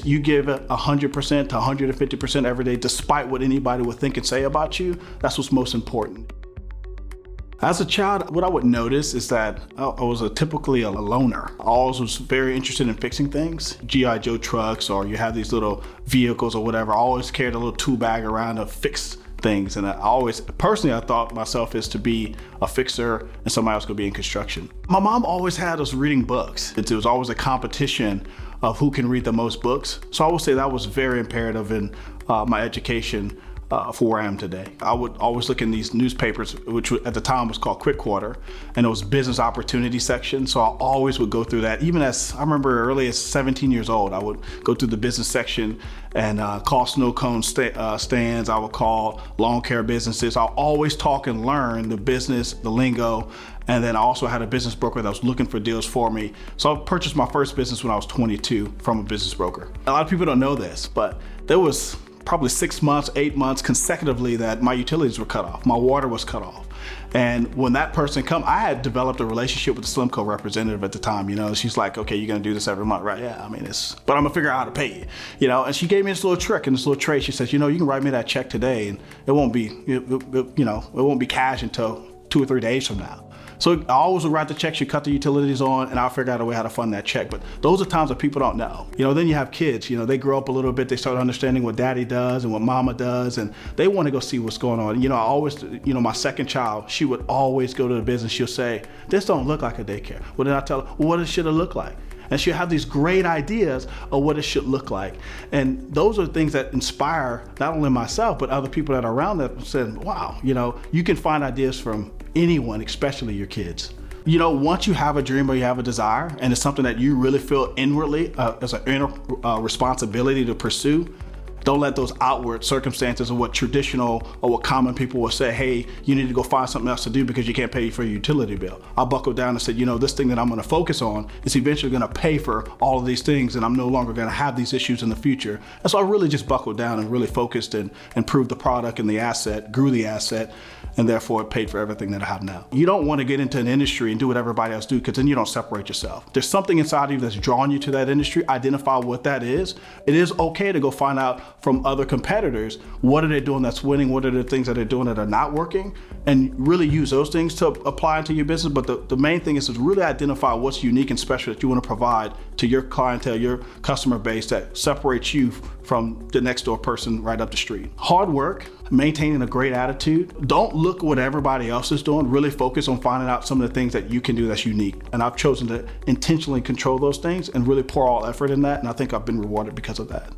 You give it 100% to 150% every day, despite what anybody would think and say about you. That's what's most important. As a child, what I would notice is that I was typically a loner. I always was very interested in fixing things. G.I. Joe trucks, or you have these little vehicles or whatever. I always carried a little tool bag around to fix things. And I thought myself as to be a fixer and somebody else could be in construction. My mom always had us reading books. It was always a competition of who can read the most books. So I would say that was very imperative in my education for where I am today. I would always look in these newspapers, which at the time was called Quick Quarter, and it was business opportunity section. So I always would go through that. Even as I remember early as 17 years old, I would go through the business section and call snow cone stands. I would call lawn care businesses. I'll always talk and learn the business, the lingo. And then I also had a business broker that was looking for deals for me. So I purchased my first business when I was 22 from a business broker. A lot of people don't know this, but there was probably 6 months, 8 months consecutively that my utilities were cut off. My water was cut off. And when that person come, I had developed a relationship with the Slimco representative at the time. You know, she's like, okay, you're gonna do this every month, right? Yeah, I mean, but I'm gonna figure out how to pay you. You know, and she gave me this little trick and this little trade. She says, you know, you can write me that check today, and it won't be, it won't be cash until 2 or 3 days from now. So I always would write the checks, you cut the utilities on, and I'll figure out a way how to fund that check. But those are times that people don't know. You know, then you have kids, you know, they grow up a little bit, they start understanding what daddy does and what mama does, and they want to go see what's going on. You know, I always, you know, my second child, she would always go to the business. She'll say, this don't look like a daycare. Well, then I tell her, well, what should it look like? And she'll have these great ideas of what it should look like. And those are things that inspire not only myself, but other people that are around that said, wow, you know, you can find ideas from anyone, especially your kids. You know, once you have a dream or you have a desire, and it's something that you really feel inwardly as an inner responsibility to pursue, don't let those outward circumstances or what traditional or what common people will say, hey, you need to go find something else to do because you can't pay for your utility bill. I buckled down and said, you know, this thing that I'm gonna focus on is eventually gonna pay for all of these things, and I'm no longer gonna have these issues in the future. And so I really just buckled down and really focused and improved the product and the asset, grew the asset, and therefore it paid for everything that I have now. You don't wanna get into an industry and do what everybody else do, because then you don't separate yourself. There's something inside of you that's drawing you to that industry. Identify what that is. It is okay to go find out from other competitors, what are they doing that's winning, what are the things that they're doing that are not working, and really use those things to apply into your business. But the main thing is to really identify what's unique and special that you want to provide to your clientele, your customer base, that separates you from the next door person right up the street. Hard work, maintaining a great attitude. Don't look at what everybody else is doing. Really focus on finding out some of the things that you can do that's unique. And I've chosen to intentionally control those things and really pour all effort in that. And I think I've been rewarded because of that.